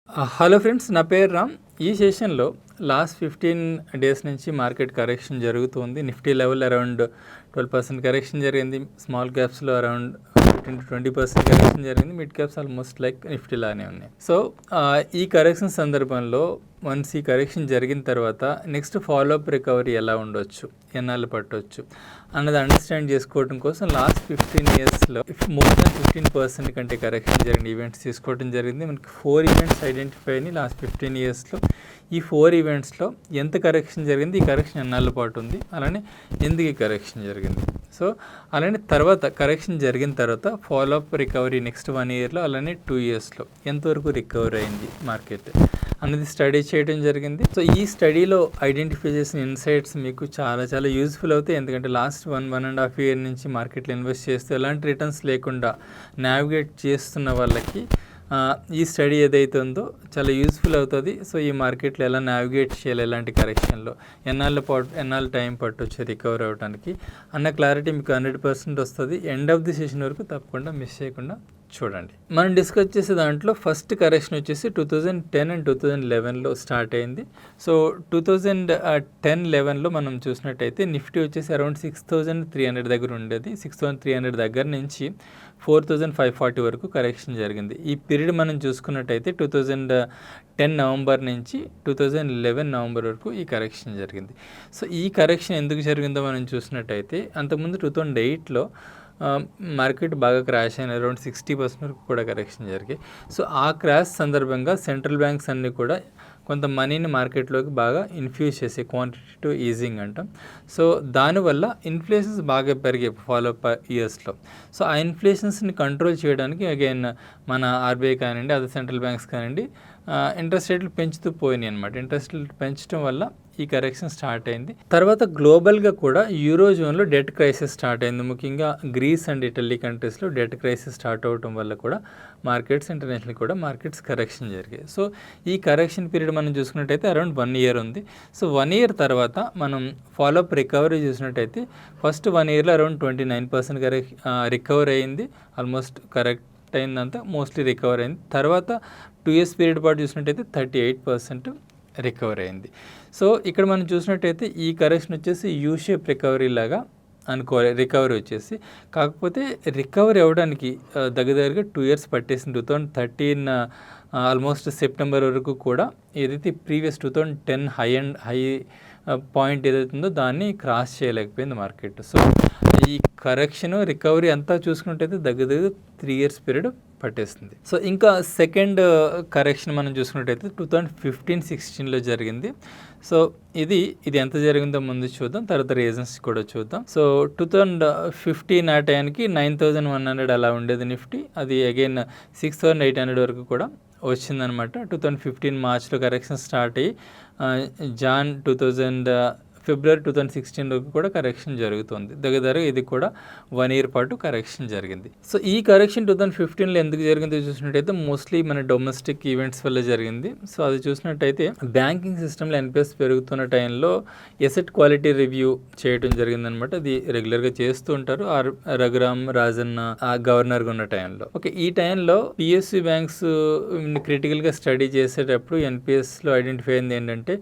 Hello friends, నా పేరు రామ్. ఈ సెషన్లో లాస్ట్ 15 డేస్ నుంచి మార్కెట్ కరెక్షన్ జరుగుతుంది. నిఫ్టీ లెవెల్ అరౌండ్ 12% కరెక్షన్ జరిగింది. స్మాల్ క్యాప్స్లో అరౌండ్ 15-20% కరెక్షన్ జరిగింది. Mid caps almost like Nifty లానే ఉన్నాయి. సో ఈ కరెక్షన్ సందర్భంలో వన్స్ ఈ కరెక్షన్ జరిగిన తర్వాత నెక్స్ట్ ఫాలోఅప్ రికవరీ ఎలా ఉండొచ్చు, ఎన్నాళ్ళు పట్టవచ్చు అన్నది అండర్స్టాండ్ చేసుకోవడం కోసం లాస్ట్ 15 ఇయర్స్లో మోర్ దాన్ 15% కంటే కరెక్షన్ జరిగిన ఈవెంట్స్ తీసుకోవడం జరిగింది. మనకి 4 ఈవెంట్స్ ఐడెంటిఫై అయినాయి లాస్ట్ 15 ఇయర్స్లో. ఈ 4 ఈవెంట్స్లో ఎంత కరెక్షన్ జరిగింది, ఈ కరెక్షన్ ఎన్నాళ్ళ పాటు ఉంది, అలానే ఎందుకు ఈ కరెక్షన్ జరిగింది, సో అలానే తర్వాత కరెక్షన్ జరిగిన తర్వాత ఫాలోఅప్ రికవరీ నెక్స్ట్ 1 ఇయర్లో అలానే 2 ఇయర్స్లో ఎంతవరకు రికవర్ అయింది మార్కెట్ అనేది స్టడీ చేయడం జరిగింది. సో ఈ స్టడీలో ఐడెంటిఫై చేసిన ఇన్సైట్స్ మీకు చాలా యూజ్ఫుల్ అవుతాయి. ఎందుకంటే లాస్ట్ 1.5 ఇయర్ నుంచి మార్కెట్లో ఇన్వెస్ట్ చేస్తూ ఎలాంటి రిటర్న్స్ లేకుండా నావిగేట్ చేస్తున్న వాళ్ళకి ఈ స్టడీ ఏదైతే ఉందో చాలా యూజ్ఫుల్ అవుతుంది. సో ఈ మార్కెట్లో ఎలా నావిగేట్ చేయాలి, ఎలాంటి కరెక్షన్లో ఎన్నాళ్ళు టైం పట్టొచ్చు రికవర్ అవ్వడానికి అన్న క్లారిటీ మీకు 100% వస్తుంది. ఎండ్ ఆఫ్ ది సెషన్ వరకు తప్పకుండా మిస్ చేయకుండా చూడండి. మనం డిస్కస్ చేసే దాంట్లో ఫస్ట్ కరెక్షన్ వచ్చేసి 2010 అండ్ 2011లో స్టార్ట్ అయింది. సో 2010-11లో మనం చూసినట్టయితే నిఫ్టీ వచ్చేసి అరౌండ్ 6,300 దగ్గర ఉండేది. 6,300 దగ్గర నుంచి 4,540 వరకు కరెక్షన్ జరిగింది. ఈ పీరియడ్ మనం చూసుకున్నట్టయితే 2010 నవంబర్ నుంచి 2011 నవంబర్ వరకు ఈ కరెక్షన్ జరిగింది. సో ఈ కరెక్షన్ ఎందుకు జరిగిందో మనం చూసినట్టయితే అంతకుముందు 2008లో మార్కెట్ బాగా క్రాష్ అయిన అరౌండ్ 60% వరకు కూడా కరెక్షన్ జరిగాయి. సో ఆ క్రాష్ సందర్భంగా సెంట్రల్ బ్యాంక్స్ అన్నీ కూడా కొంత మనీని మార్కెట్లోకి బాగా ఇన్ఫ్యూజ్ చేసే క్వాంటిటేటివ్ ఈజింగ్ అంటాం. సో దానివల్ల ఇన్ఫ్లేషన్స్ బాగా పెరిగాయి ఫాలోఅప్ ఇయర్స్లో. సో ఆ ఇన్ఫ్లేషన్స్ని కంట్రోల్ చేయడానికి అగైన్ మన ఆర్బీఐ కానివ్వండి, అదర్ సెంట్రల్ బ్యాంక్స్ కానివ్వండి ఇంట్రెస్ట్ రేట్లు పెంచుతూ పోయినాయి అనమాట. ఇంట్రెస్ట్ రేట్లు పెంచడం వల్ల ఈ కరెక్షన్ స్టార్ట్ అయింది. తర్వాత గ్లోబల్గా కూడా యూరో జోన్లో డెట్ క్రైసిస్ స్టార్ట్ అయింది. ముఖ్యంగా గ్రీస్ అండ్ ఇటలీ కంట్రీస్లో డెట్ క్రైసిస్ స్టార్ట్ అవడం వల్ల కూడా మార్కెట్స్ ఇంటర్నేషనల్ కూడా మార్కెట్స్ కరెక్షన్ జరిగాయి. సో ఈ కరెక్షన్ పీరియడ్ మనం చూసుకున్నట్టయితే అరౌండ్ 1 ఇయర్ ఉంది. సో 1 ఇయర్ తర్వాత మనం ఫాలోఅప్ రికవరీ చూసినట్టయితే ఫస్ట్ 1 ఇయర్లో అరౌండ్ 29% రికవర్ అయింది. ఆల్మోస్ట్ కరెక్ట్ అయిందంతా మోస్ట్లీ రికవర్ అయింది. తర్వాత 2 ఇయర్స్ పీరియడ్ పాటు చూసినట్టయితే 38% రికవర్ అయింది. సో ఇక్కడ మనం చూసినట్టయితే ఈ కరెక్షన్ వచ్చేసి యూ షేప్ రికవరీ లాగా అనుకోవాలి. రికవరీ వచ్చేసి కాకపోతే రికవరీ అవ్వడానికి దగ్గరగా 2 ఇయర్స్ పట్టేసింది. 2013 ఆల్మోస్ట్ సెప్టెంబర్ వరకు కూడా ఏదైతే ప్రీవియస్ 2010 హై పాయింట్ ఏదైతే ఉందో దాన్ని క్రాస్ చేయలేకపోయింది మార్కెట్. సో ఈ కరెక్షన్ రికవరీ అంతా చూసుకున్నట్టయితే దగ్గర 3 ఇయర్స్ పీరియడ్ పట్టేస్తుంది. సో ఇంకా సెకండ్ కరెక్షన్ మనం చూసుకున్నట్టయితే 2015-16లో జరిగింది. సో ఇది ఎంత జరిగిందో ముందు చూద్దాం, తర్వాత రీజన్స్ కూడా చూద్దాం. సో 2015 ఆ టైంకి 9,100 అలా ఉండేది నిఫ్టీ. అది అగైన్ 6,800 వరకు కూడా వచ్చిందనమాట. 2015 మార్చ్లో కరెక్షన్ స్టార్ట్ అయ్యి ఫిబ్రవరి 2016 వరకు కూడా కరెక్షన్ జరుగుతుంది. దగ్గర ఇది కూడా 1 ఇయర్ పాటు కరెక్షన్ జరిగింది. సో ఈ కరెక్షన్ 2015లో ఎందుకు జరిగిందో చూసినట్టయితే మోస్ట్లీ మన డొమెస్టిక్ ఈవెంట్స్ వల్ల జరిగింది. సో అది చూసినట్టయితే బ్యాంకింగ్ సిస్టంలో ఎన్పిఎస్ పెరుగుతున్న టైంలో ఎసెట్ క్వాలిటీ రివ్యూ చేయడం జరిగిందనమాట. అది రెగ్యులర్గా చేస్తూ ఉంటారు. రఘురామ్ రాజన్న గవర్నర్గా ఉన్న టైంలో. ఓకే, ఈ టైంలో పిఎస్యు బ్యాంక్స్ క్రిటికల్గా స్టడీ చేసేటప్పుడు ఎన్పిఎస్లో ఐడెంటిఫై అయింది ఏంటంటే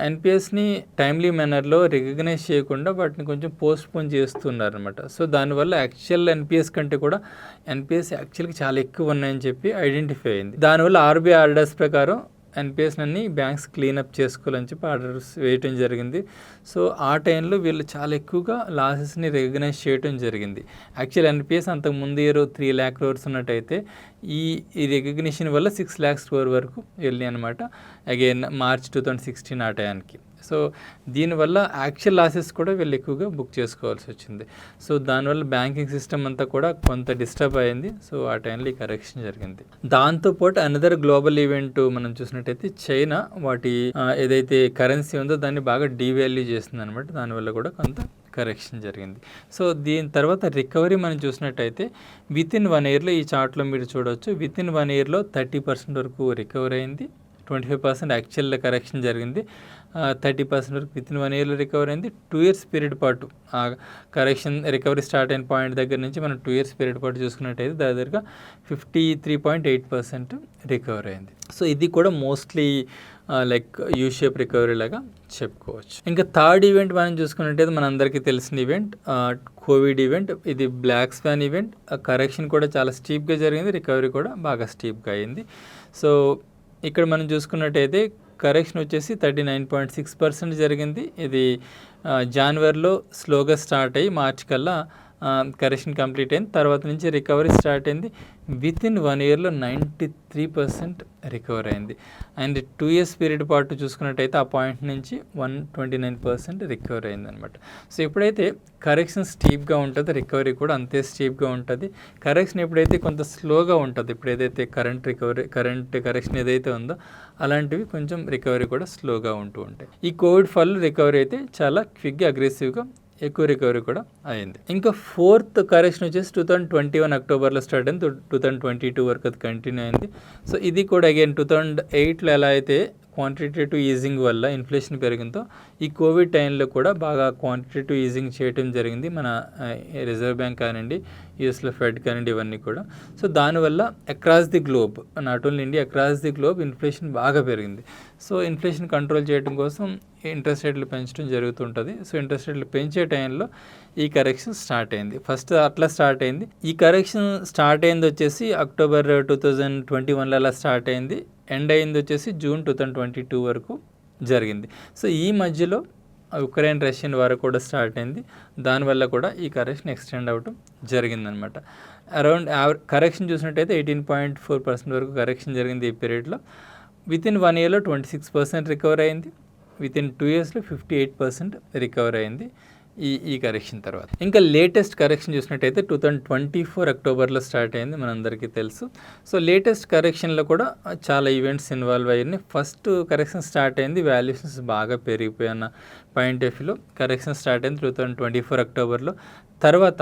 ఎన్పిఎస్ని టైమ్లీ మేనర్లో రికగ్నైజ్ చేయకుండా వాటిని కొంచెం పోస్ట్పోన్ చేస్తున్నారు అనమాట. సో దానివల్ల యాక్చువల్ ఎన్పిఎస్ కంటే కూడా ఎన్పిఎస్ యాక్చువల్గా చాలా ఎక్కువ ఉన్నాయని చెప్పి ఐడెంటిఫై అయింది. దానివల్ల ఆర్బీఐ ఆర్డర్స్ ప్రకారం ఎన్పిఎస్ అన్ని బ్యాంక్స్ క్లీనప్ చేసుకోవాలని చెప్పి ఆర్డర్స్ వేయటం జరిగింది. సో ఆ టైంలో వీళ్ళు చాలా ఎక్కువగా లాసెస్ని రికగ్నైజ్ చేయడం జరిగింది. యాక్చువల్ ఎన్పిఎస్ అంతకు ముందు ఇయర్ 3 lakh crores ఉన్నట్టయితే ఈ రికగ్నిషన్ వల్ల 6 lakhs crore వరకు వెళ్ళాయి అనమాట. అగైన్ మార్చ్ 2016 ఆ టైంకి. సో దీనివల్ల యాక్చువల్ లాసెస్ కూడా వీళ్ళు ఎక్కువగా బుక్ చేసుకోవాల్సి వచ్చింది. సో దానివల్ల బ్యాంకింగ్ సిస్టమ్ అంతా కూడా కొంత డిస్టర్బ్ అయింది. సో ఆ టైంలో ఈ కరెక్షన్ జరిగింది. దాంతోపాటు అనదర్ గ్లోబల్ ఈవెంట్ మనం చూసినట్టయితే చైనా వాటి ఏదైతే కరెన్సీ ఉందో దాన్ని బాగా డీవాల్యూ చేస్తుంది అనమాట. దానివల్ల కూడా కొంత కరెక్షన్ జరిగింది. సో దీని తర్వాత రికవరీ మనం చూసినట్టయితే విత్ ఇన్ 1 ఇయర్లో ఈ చార్ట్లో మీరు చూడవచ్చు. విత్ ఇన్ 1 ఇయర్లో 30% వరకు రికవర్ అయింది. 25% యాక్చువల్ కరెక్షన్ జరిగింది. 30% వరకు వితిన్ 1 ఇయర్లో రికవర్ అయింది. 2 ఇయర్స్ పీరియడ్ పాటు ఆ కరెక్షన్ రికవరీ స్టార్ట్ అయిన పాయింట్ దగ్గర నుంచి మనం 2 ఇయర్స్ పీరియడ్ పాటు చూసుకున్నట్టయితే దాదాపుగా 53.8% రికవర్ అయింది. సో ఇది కూడా mostly like U shape recovery లాగా చెప్పుకోవచ్చు. ఇంకా థర్డ్ ఈవెంట్ మనం చూసుకున్నట్టయితే మనందరికీ తెలిసిన ఈవెంట్ కోవిడ్ ఈవెంట్. ఇది బ్లాక్ స్వాన్ ఈవెంట్. కరెక్షన్ కూడా చాలా స్టీప్గా జరిగింది, రికవరీ కూడా బాగా స్టీప్గా అయింది. సో ఇక్కడ మనం చూసుకున్నట్టయితే కరెక్షన్ వచ్చేసి 39.6% జరిగింది. ఇది జనవరిలో స్లోగా స్టార్ట్ అయ్యి మార్చ్ కల్లా కరెక్షన్ కంప్లీట్ అయింది. తర్వాత నుంచి రికవరీ స్టార్ట్ అయింది. వితిన్ 1 ఇయర్లో 93% రికవర్ అయింది. అండ్ 2 ఇయర్స్ పీరియడ్ పాటు చూసుకున్నట్టయితే ఆ పాయింట్ నుంచి 129% రికవర్ అయింది అనమాట. సో ఎప్పుడైతే కరెక్షన్ స్టీప్గా ఉంటుందో రికవరీ కూడా అంతే స్టీప్గా ఉంటుంది. కరెక్షన్ ఎప్పుడైతే కొంత స్లోగా ఉంటుంది, ఇప్పుడు ఏదైతే కరెంట్ కరెక్షన్ ఏదైతే ఉందో అలాంటివి కొంచెం రికవరీ కూడా స్లోగా ఉంటూ ఉంటాయి. ఈ కోవిడ్ ఫల్ రికవరీ అయితే చాలా క్విక్గా అగ్రెసివ్గా ఎక్కువ రికవరీ కూడా అయింది. ఇంకా ఫోర్త్ కరెక్షన్ వచ్చేసి 2021 అక్టోబర్లో స్టార్ట్ అయింది. 2022 వరకు అది కంటిన్యూ అయింది. సో ఇది కూడా అగైన్ 2008లో ఎలా అయితే క్వాంటిటేటివ్ ఈజింగ్ వల్ల ఇన్ఫ్లేషన్ పెరిగిందో ఈ కోవిడ్ టైంలో కూడా బాగా క్వాంటిటేటివ్ ఈజింగ్ చేయడం జరిగింది మన రిజర్వ్ బ్యాంక్ కానివ్వండి, యూఎస్లో ఫెడ్ కానివ్వండి, ఇవన్నీ కూడా. సో దానివల్ల across the globe, not only India, across the globe inflation బాగా పెరిగింది. సో ఇన్ఫ్లేషన్ కంట్రోల్ చేయడం కోసం ఇంట్రెస్ట్ రేట్లు పెంచడం జరుగుతుంటుంది. సో ఇంట్రెస్ట్ రేట్లు పెంచే టైంలో ఈ కరెక్షన్ స్టార్ట్ అయింది. ఫస్ట్ అట్లా స్టార్ట్ అయింది. ఈ కరెక్షన్ స్టార్ట్ అయింది వచ్చేసి అక్టోబర్ 2021లో అలా స్టార్ట్ అయింది. ఎండ్ అయింది వచ్చేసి జూన్ 2022 వరకు జరిగింది. సో ఈ మధ్యలో ఉక్రెయిన్ రష్యన్ వార్ కూడా స్టార్ట్ అయింది. దానివల్ల కూడా ఈ కరెక్షన్ ఎక్స్టెండ్ అవ్వటం జరిగిందనమాట. అరౌండ్ కరెక్షన్ చూసినట్టయితే 18.4% వరకు కరెక్షన్ జరిగింది ఈ పీరియడ్లో. వితిన్ 1 ఇయర్లో 26% రికవర్ అయింది. వితిన్ 2 ఇయర్స్లో 58% రికవర్ అయింది ఈ కరెక్షన్ తర్వాత. ఇంకా లేటెస్ట్ కరెక్షన్ చూసినట్టయితే 2024 అక్టోబర్లో స్టార్ట్ అయింది, మనందరికీ తెలుసు. సో లేటెస్ట్ కరెక్షన్లో కూడా చాలా ఈవెంట్స్ ఇన్వాల్వ్ అయ్యాయి. ఫస్ట్ కరెక్షన్ స్టార్ట్ అయింది వాల్యుయేషన్స్ బాగా పెరిగిపోయిన పాయింట్ ఆఫ్ వ్యూలో కరెక్షన్ స్టార్ట్ అయింది 2024 అక్టోబర్లో. తర్వాత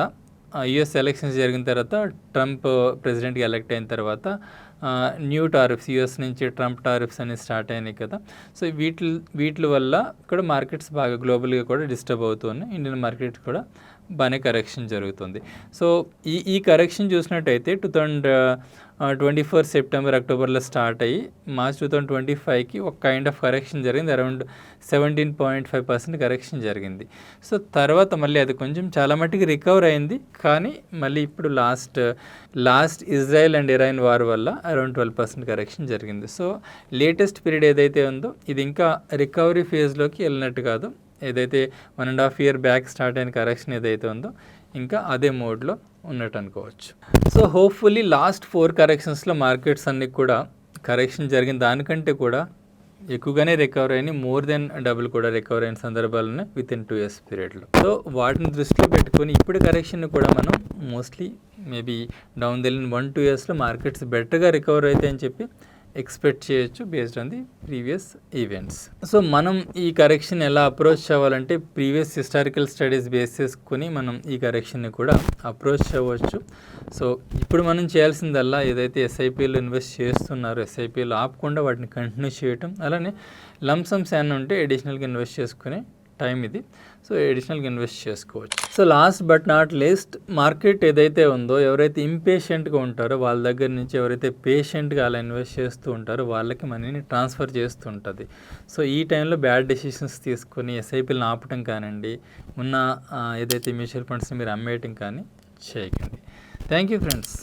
యుఎస్ ఎలక్షన్స్ జరిగిన తర్వాత ట్రంప్ ప్రెసిడెంట్గా ఎలక్ట్ అయిన తర్వాత న్యూ టారిఫ్స్, యూఎస్ నుంచి ట్రంప్ టారిఫ్స్ అనేవి స్టార్ట్ అయినాయి కదా. సో వీటి వల్ల కూడా మార్కెట్స్ బాగా గ్లోబల్గా కూడా డిస్టర్బ్ అవుతున్నాయి. ఇండియన్ మార్కెట్ కూడా బాగానే కరెక్షన్ జరుగుతుంది. సో ఈ కరెక్షన్ చూసినట్టయితే 2024 సెప్టెంబర్ అక్టోబర్లో స్టార్ట్ అయ్యి మార్చ్ 2025కి ఒక కైండ్ ఆఫ్ కరెక్షన్ జరిగింది. అరౌండ్ 17.5% కరెక్షన్ జరిగింది. సో తర్వాత మళ్ళీ అది కొంచెం చాలా మట్టుకు రికవర్ అయింది. కానీ మళ్ళీ ఇప్పుడు last Israel and Iran war వల్ల అరౌండ్ 12% కరెక్షన్ జరిగింది. సో లేటెస్ట్ పీరియడ్ ఏదైతే ఉందో ఇది ఇంకా రికవరీ ఫేజ్లోకి వెళ్ళినట్టు కాదు. ఏదైతే 1.5 ఇయర్ బ్యాక్ స్టార్ట్ అయిన కరెక్షన్ ఏదైతే ఉందో ఇంకా అదే మోడ్లో ఉన్నట్టు అనుకోవచ్చు. సో హోప్ఫుల్లీ లాస్ట్ 4 కరెక్షన్స్లో మార్కెట్స్ అన్నీ కూడా కరెక్షన్ జరిగిన దానికంటే కూడా ఎక్కువగానే రికవర్ అయినాయి. మోర్ దెన్ డబుల్ కూడా రికవర్ అయిన సందర్భాలు ఉన్నాయి వితిన్ 2 ఇయర్స్ పీరియడ్లో. సో వాటిని దృష్టిలో పెట్టుకొని ఇప్పుడు కరెక్షన్ కూడా మనం mostly maybe down the line 1-2 ఇయర్స్లో మార్కెట్స్ బెటర్గా రికవర్ అవుతాయని చెప్పి ఎక్స్పెక్ట్ చేయొచ్చు based on the previous events. So మనం ఈ కరెక్షన్ ఎలా అప్రోచ్ అవ్వాలంటే ప్రీవియస్ హిస్టారికల్ స్టడీస్ బేస్ చేసుకుని మనం ఈ కరెక్షన్ని కూడా అప్రోచ్ అవ్వచ్చు. సో ఇప్పుడు మనం చేయాల్సిందల్లా ఏదైతే ఎస్ఐపిలో ఇన్వెస్ట్ చేస్తున్నారో ఎస్ఐపిలో ఆపకుండా వాటిని కంటిన్యూ చేయటం, అలానే లంసమ్స్ ఏమైనా ఉంటే అడిషనల్గా ఇన్వెస్ట్ చేసుకునే టైం ఇది. సో అడిషనల్గా ఇన్వెస్ట్ చేసుకోవచ్చు. So last but not least market ఏదైతే ఉందో ఎవరైతే ఇంపేషెంట్గా ఉంటారో వాళ్ళ దగ్గర నుంచి ఎవరైతే పేషెంట్గా అలా ఇన్వెస్ట్ చేస్తూ ఉంటారో వాళ్ళకి మనీని ట్రాన్స్ఫర్ చేస్తూ ఉంటుంది. సో ఈ టైంలో బ్యాడ్ డెసిషన్స్ తీసుకొని ఎస్ఐపిలను ఆపటం కానివ్వండి, ఉన్న ఏదైతే మ్యూచువల్ ఫండ్స్ని మీరు అమ్మేయటం కానీ చేయకండి. Thank you friends.